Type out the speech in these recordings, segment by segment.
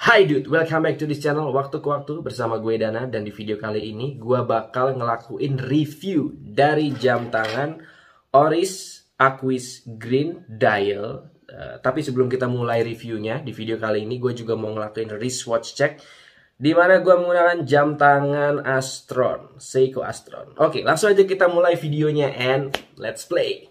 Hai dude, welcome back to this channel Waktu ke Waktu bersama gue Dana. Dan di video kali ini gue bakal ngelakuin review dari jam tangan Oris Aquis Green Dial. Tapi sebelum kita mulai reviewnya, di video kali ini gue juga mau ngelakuin wristwatch check, dimana gue menggunakan jam tangan Astron, Seiko Astron. Oke, langsung aja kita mulai videonya and let's play.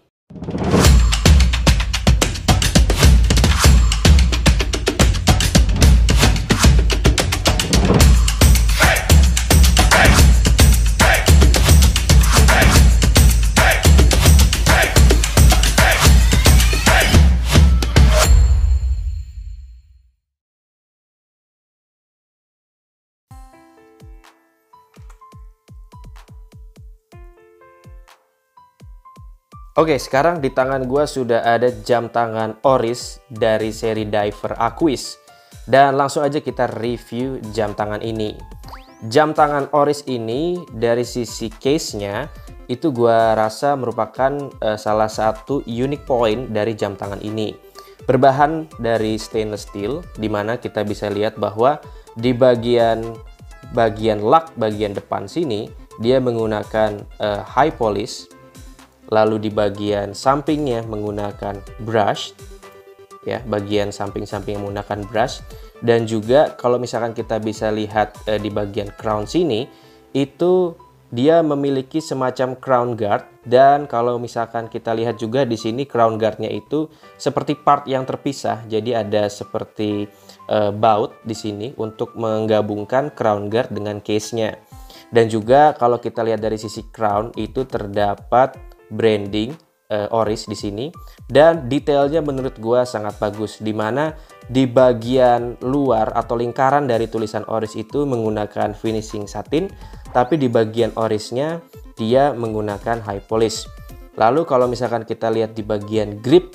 Oke, sekarang di tangan gue sudah ada jam tangan Oris dari seri Diver Aquis. Dan langsung aja kita review jam tangan ini. Jam tangan Oris ini dari sisi case-nya itu gue rasa merupakan salah satu unique point dari jam tangan ini. Berbahan dari stainless steel, dimana kita bisa lihat bahwa di bagian lock bagian depan sini dia menggunakan high polish. Lalu di bagian sampingnya menggunakan brush, ya, bagian samping-samping menggunakan brush. Dan juga kalau misalkan kita bisa lihat di bagian crown sini, itu dia memiliki semacam crown guard. Dan kalau misalkan kita lihat juga di sini crown guardnya itu seperti part yang terpisah. Jadi ada seperti baut di sini untuk menggabungkan crown guard dengan case-nya. Dan juga kalau kita lihat dari sisi crown itu terdapat branding Oris di sini, dan detailnya menurut gua sangat bagus, dimana di bagian luar atau lingkaran dari tulisan Oris itu menggunakan finishing satin, tapi di bagian Orisnya dia menggunakan high polish. Lalu kalau misalkan kita lihat di bagian grip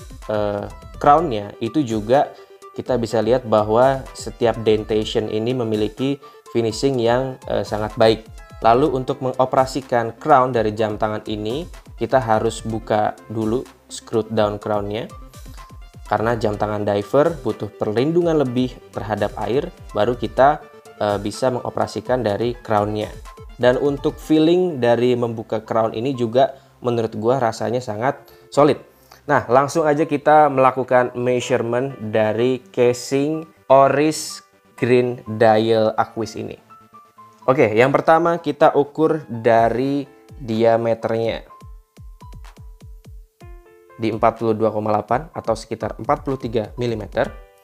crownnya itu juga kita bisa lihat bahwa setiap dentation ini memiliki finishing yang sangat baik. Lalu untuk mengoperasikan crown dari jam tangan ini, kita harus buka dulu screw down crownnya, karena jam tangan diver butuh perlindungan lebih terhadap air, baru kita bisa mengoperasikan dari crownnya. Dan untuk feeling dari membuka crown ini juga menurut gua rasanya sangat solid. Nah, langsung aja kita melakukan measurement dari casing Oris Green Dial Aquis ini. Oke, yang pertama kita ukur dari diameternya di 42,8 atau sekitar 43 mm.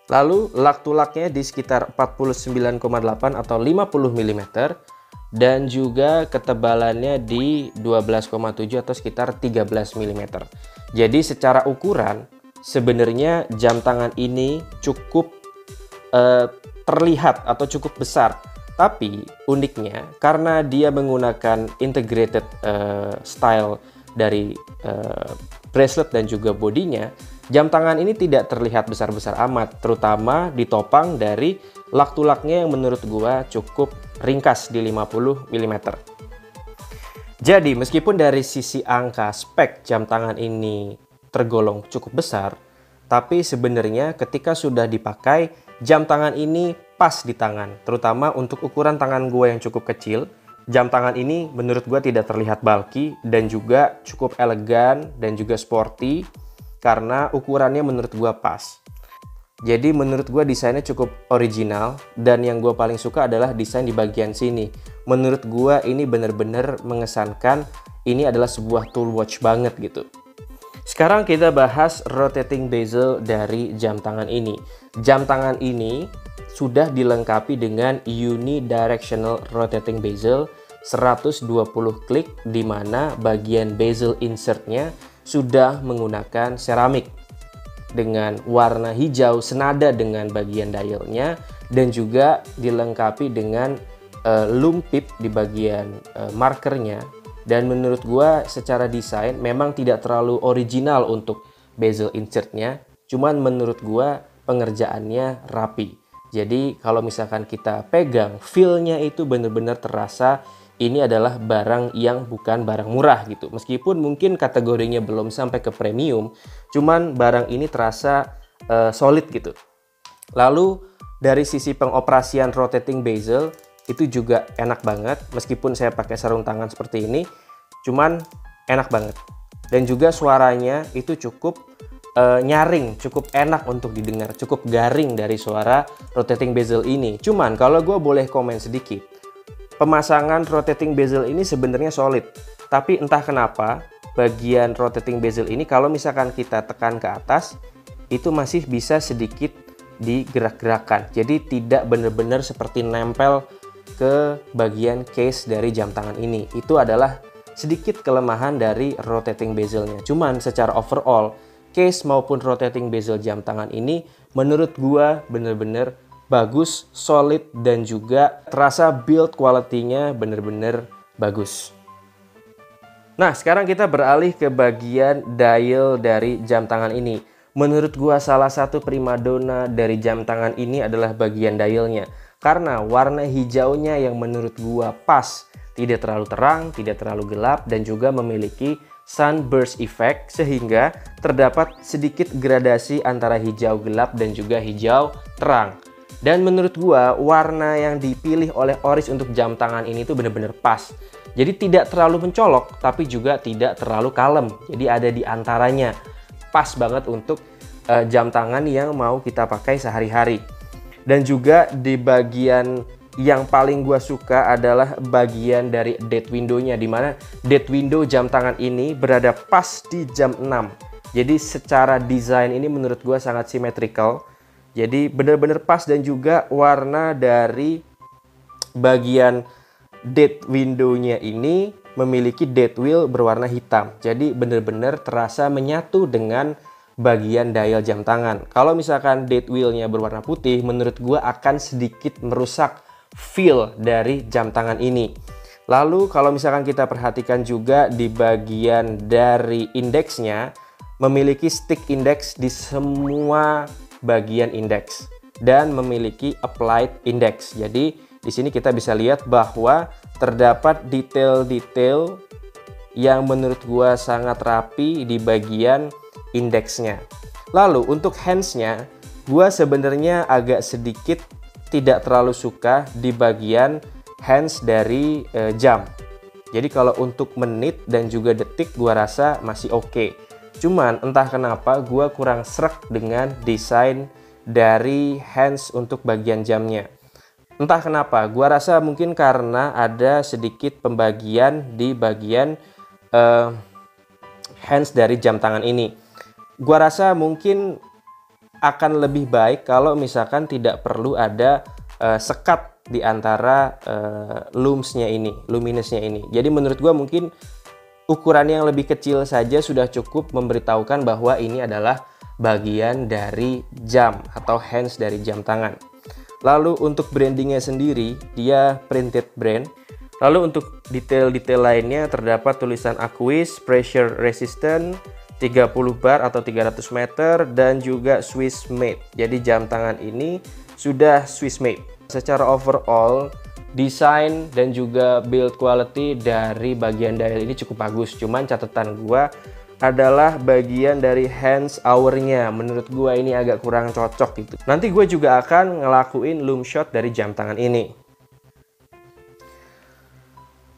Lalu lak to laknya di sekitar 49,8 atau 50 mm. Dan juga ketebalannya di 12,7 atau sekitar 13 mm. Jadi secara ukuran sebenarnya jam tangan ini cukup terlihat atau cukup besar. Tapi uniknya karena dia menggunakan integrated style dari bracelet dan juga bodinya, jam tangan ini tidak terlihat besar-besar amat, terutama ditopang dari lak to laknya yang menurut gua cukup ringkas di 50 mm. Jadi meskipun dari sisi angka spek jam tangan ini tergolong cukup besar, tapi sebenarnya ketika sudah dipakai, jam tangan ini pas di tangan, terutama untuk ukuran tangan gue yang cukup kecil. Jam tangan ini menurut gue tidak terlihat bulky dan juga cukup elegan dan juga sporty karena ukurannya menurut gue pas. Jadi menurut gue desainnya cukup original, dan yang gue paling suka adalah desain di bagian sini. Menurut gue ini benar-benar mengesankan ini adalah sebuah tool watch banget gitu. Sekarang kita bahas rotating bezel dari jam tangan ini. Jam tangan ini sudah dilengkapi dengan unidirectional rotating bezel 120 klik, di mana bagian bezel insertnya sudah menggunakan seramik dengan warna hijau senada dengan bagian dialnya, dan juga dilengkapi dengan loom pip di bagian markernya. Dan menurut gua secara desain memang tidak terlalu original untuk bezel insertnya, cuman menurut gua pengerjaannya rapi. Jadi kalau misalkan kita pegang, feel-nya itu benar-benar terasa ini adalah barang yang bukan barang murah gitu. Meskipun mungkin kategorinya belum sampai ke premium, cuman barang ini terasa solid gitu. Lalu Dari sisi pengoperasian rotating bezel itu juga enak banget, meskipun saya pakai sarung tangan seperti ini, cuman enak banget. Dan juga suaranya itu cukup nyaring, cukup enak untuk didengar, cukup garing dari suara rotating bezel ini. Cuman kalau gue boleh komen sedikit, pemasangan rotating bezel ini sebenarnya solid, tapi entah kenapa bagian rotating bezel ini kalau misalkan kita tekan ke atas itu masih bisa sedikit digerak-gerakan, jadi tidak benar-benar seperti nempel ke bagian case dari jam tangan ini. Itu adalah sedikit kelemahan dari rotating bezelnya. Cuman secara overall case maupun rotating bezel jam tangan ini menurut gua bener-bener bagus, solid, dan juga terasa build quality-nya bener-bener bagus. Nah, sekarang kita beralih ke bagian dial dari jam tangan ini. Menurut gua salah satu primadona dari jam tangan ini adalah bagian dialnya, karena warna hijaunya yang menurut gua pas, tidak terlalu terang, tidak terlalu gelap, dan juga memiliki sunburst effect sehingga terdapat sedikit gradasi antara hijau gelap dan juga hijau terang. Dan menurut gua warna yang dipilih oleh Oris untuk jam tangan ini tuh bener-bener pas. Jadi tidak terlalu mencolok tapi juga tidak terlalu kalem. Jadi ada di antaranya. Pas banget untuk jam tangan yang mau kita pakai sehari-hari. Dan juga di bagian yang paling gua suka adalah bagian dari date window-nya, dimana date window jam tangan ini berada pas di jam 6. Jadi secara desain ini menurut gua sangat symmetrical. Jadi benar-benar pas, dan juga warna dari bagian date window-nya ini memiliki date wheel berwarna hitam. Jadi benar-benar terasa menyatu dengan bagian dial jam tangan. Kalau misalkan date wheel-nya berwarna putih, menurut gua akan sedikit merusak feel dari jam tangan ini. Lalu kalau misalkan kita perhatikan juga di bagian dari indeksnya, memiliki stick index di semua bagian indeks dan memiliki applied index. Jadi di sini kita bisa lihat bahwa terdapat detail-detail yang menurut gua sangat rapi di bagian indeksnya. Lalu untuk hands-nya, gua sebenarnya agak sedikit tidak terlalu suka di bagian hands dari jam. Jadi kalau untuk menit dan juga detik gua rasa masih oke. Cuman entah kenapa gua kurang srek dengan desain dari hands untuk bagian jamnya. Entah kenapa, gua rasa mungkin karena ada sedikit pembagian di bagian hands dari jam tangan ini. Gua rasa mungkin akan lebih baik kalau misalkan tidak perlu ada sekat di antara luminous-nya ini. Jadi menurut gua mungkin ukuran yang lebih kecil saja sudah cukup memberitahukan bahwa ini adalah bagian dari jam atau hands dari jam tangan. Lalu untuk brandingnya sendiri, dia printed brand. Lalu untuk detail-detail lainnya terdapat tulisan Aquis, pressure resistant, 30 bar atau 300 meter, dan juga Swiss made. Jadi jam tangan ini sudah Swiss made. Secara overall, desain dan juga build quality dari bagian dial ini cukup bagus. Cuman catatan gua adalah bagian dari hands hour-nya. Menurut gua ini agak kurang cocok gitu. Nanti gue juga akan ngelakuin loom shot dari jam tangan ini.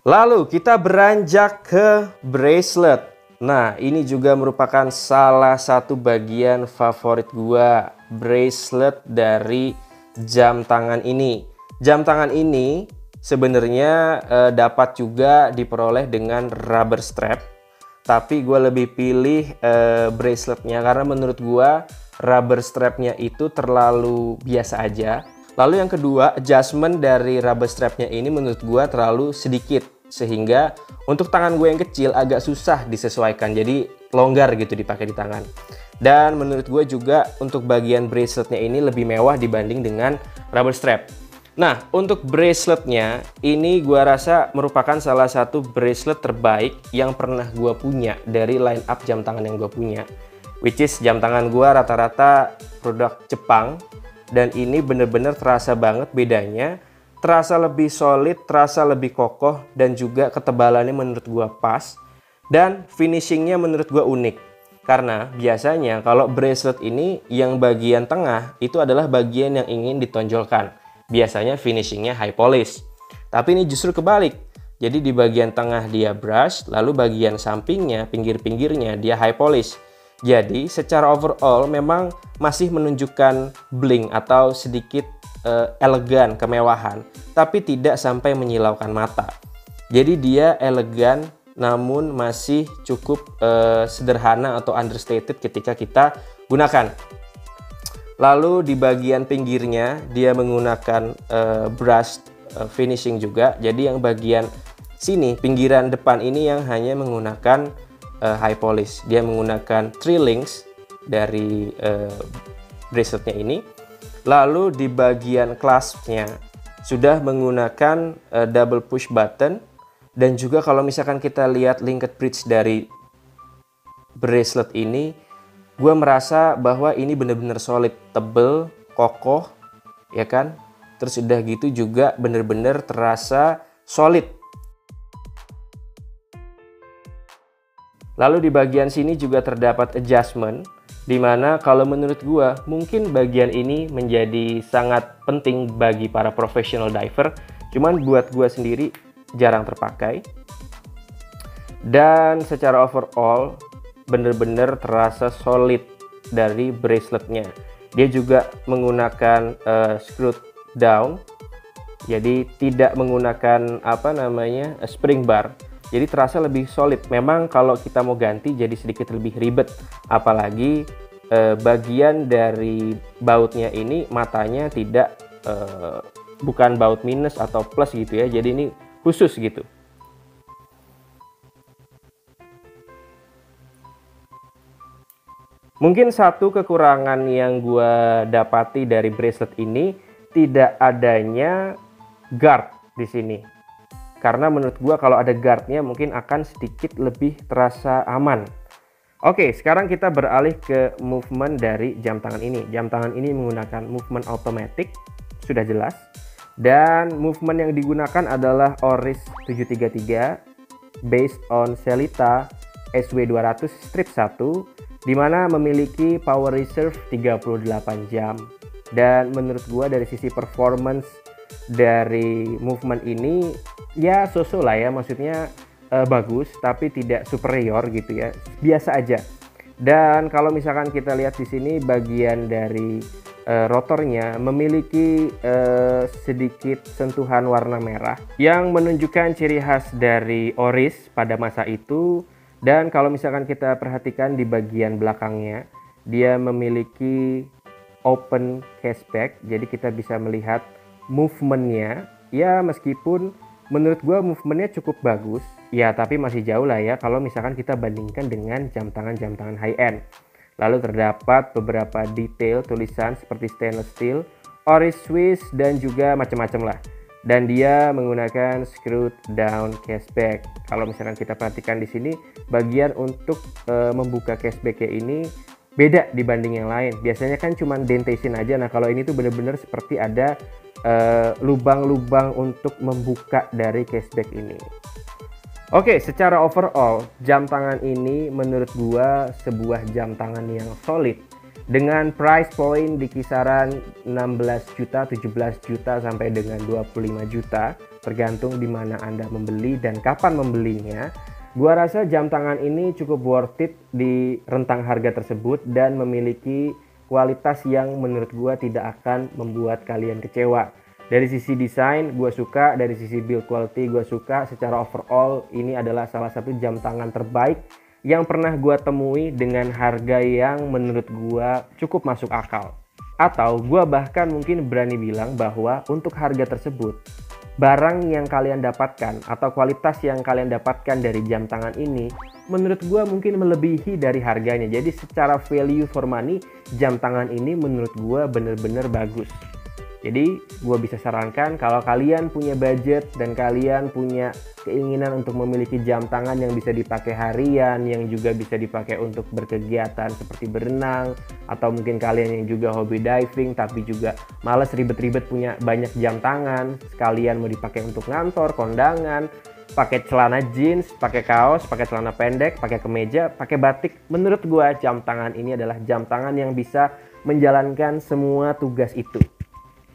Lalu kita beranjak ke bracelet. Nah, ini juga merupakan salah satu bagian favorit gua, bracelet dari jam tangan ini. Jam tangan ini sebenarnya dapat juga diperoleh dengan rubber strap, tapi gue lebih pilih braceletnya karena menurut gue rubber strapnya itu terlalu biasa aja. Lalu yang kedua, adjustment dari rubber strapnya ini menurut gue terlalu sedikit, sehingga untuk tangan gue yang kecil agak susah disesuaikan, jadi longgar gitu dipakai di tangan. Dan menurut gue juga untuk bagian braceletnya ini lebih mewah dibanding dengan rubber strap. Nah, untuk braceletnya ini gue rasa merupakan salah satu bracelet terbaik yang pernah gue punya dari line up jam tangan yang gue punya, which is jam tangan gue rata-rata produk Jepang, dan ini bener-bener terasa banget bedanya. Terasa lebih solid, terasa lebih kokoh, dan juga ketebalannya menurut gua pas, dan finishingnya menurut gua unik. Karena biasanya kalau bracelet ini yang bagian tengah itu adalah bagian yang ingin ditonjolkan. Biasanya finishingnya high polish. Tapi ini justru kebalik. Jadi di bagian tengah dia brush, lalu bagian sampingnya, pinggir-pinggirnya dia high polish. Jadi secara overall memang masih menunjukkan bling atau sedikit elegan, kemewahan. Tapi tidak sampai menyilaukan mata. Jadi dia elegan namun masih cukup sederhana atau understated ketika kita gunakan. Lalu di bagian pinggirnya dia menggunakan brush finishing juga. Jadi yang bagian sini, pinggiran depan ini yang hanya menggunakan high polish. Dia menggunakan 3 links dari braceletnya ini. Lalu di bagian claspnya sudah menggunakan double push button. Dan juga kalau misalkan kita lihat linked bridge dari bracelet ini, gue merasa bahwa ini benar-benar solid, tebel, kokoh, ya kan? Terus udah gitu juga benar-benar terasa solid. Lalu di bagian sini juga terdapat adjustment, dimana kalau menurut gue mungkin bagian ini menjadi sangat penting bagi para professional diver. Cuman buat gue sendiri jarang terpakai, dan secara overall bener-bener terasa solid dari braceletnya. Dia juga menggunakan screw down, jadi tidak menggunakan spring bar, jadi terasa lebih solid. Memang kalau kita mau ganti jadi sedikit lebih ribet, apalagi bagian dari bautnya ini matanya tidak bukan baut minus atau plus gitu ya, jadi ini khusus gitu. Mungkin satu kekurangan yang gue dapati dari bracelet ini tidak adanya guard di sini. Karena menurut gue kalau ada guardnya mungkin akan sedikit lebih terasa aman. Oke, sekarang kita beralih ke movement dari jam tangan ini. Jam tangan ini menggunakan movement automatic, sudah jelas. Dan movement yang digunakan adalah Oris 733 based on Sellita SW200 strip 1, dimana memiliki power reserve 38 jam. Dan menurut gua dari sisi performance dari movement ini ya so-so lah ya, maksudnya bagus tapi tidak superior gitu ya, biasa aja. Dan kalau misalkan kita lihat di sini bagian dari rotornya memiliki sedikit sentuhan warna merah yang menunjukkan ciri khas dari Oris pada masa itu. Dan kalau misalkan kita perhatikan di bagian belakangnya, dia memiliki open cashback, jadi kita bisa melihat movementnya. Ya meskipun menurut gua movementnya cukup bagus ya, tapi masih jauh lah ya kalau misalkan kita bandingkan dengan jam tangan high end. Lalu terdapat beberapa detail tulisan seperti stainless steel, Oris Swiss, dan juga macam-macam lah. Dan dia menggunakan screw down cashback. Kalau misalkan kita perhatikan di sini, bagian untuk membuka cashbacknya ini beda dibanding yang lain. Biasanya kan cuma dentation aja. Nah kalau ini tuh bener-bener seperti ada lubang-lubang untuk membuka dari cashback ini. Oke, secara overall jam tangan ini menurut gua sebuah jam tangan yang solid dengan price point di kisaran 16 juta, 17 juta sampai dengan 25 juta tergantung di mana Anda membeli dan kapan membelinya. Gua rasa jam tangan ini cukup worth it di rentang harga tersebut dan memiliki kualitas yang menurut gua tidak akan membuat kalian kecewa. Dari sisi desain gue suka, dari sisi build quality gue suka. Secara overall ini adalah salah satu jam tangan terbaik yang pernah gue temui dengan harga yang menurut gue cukup masuk akal. Atau gue bahkan mungkin berani bilang bahwa untuk harga tersebut, barang yang kalian dapatkan atau kualitas yang kalian dapatkan dari jam tangan ini menurut gue mungkin melebihi dari harganya. Jadi secara value for money, jam tangan ini menurut gue bener-bener bagus. Jadi gue bisa sarankan kalau kalian punya budget dan kalian punya keinginan untuk memiliki jam tangan yang bisa dipakai harian, yang juga bisa dipakai untuk berkegiatan seperti berenang, atau mungkin kalian yang juga hobi diving tapi juga males ribet-ribet punya banyak jam tangan, sekalian mau dipakai untuk ngantor, kondangan, pakai celana jeans, pakai kaos, pakai celana pendek, pakai kemeja, pakai batik. Menurut gua jam tangan ini adalah jam tangan yang bisa menjalankan semua tugas itu.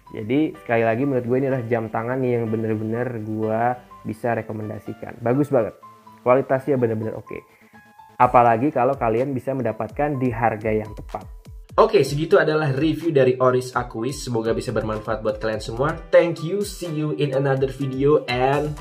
Jadi sekali lagi menurut gue ini adalah jam tangan yang bener-bener gua bisa rekomendasikan. Bagus banget, kualitasnya bener-bener oke. Apalagi kalau kalian bisa mendapatkan di harga yang tepat. Oke, segitu adalah review dari Oris Aquis. Semoga bisa bermanfaat buat kalian semua. Thank you, see you in another video, and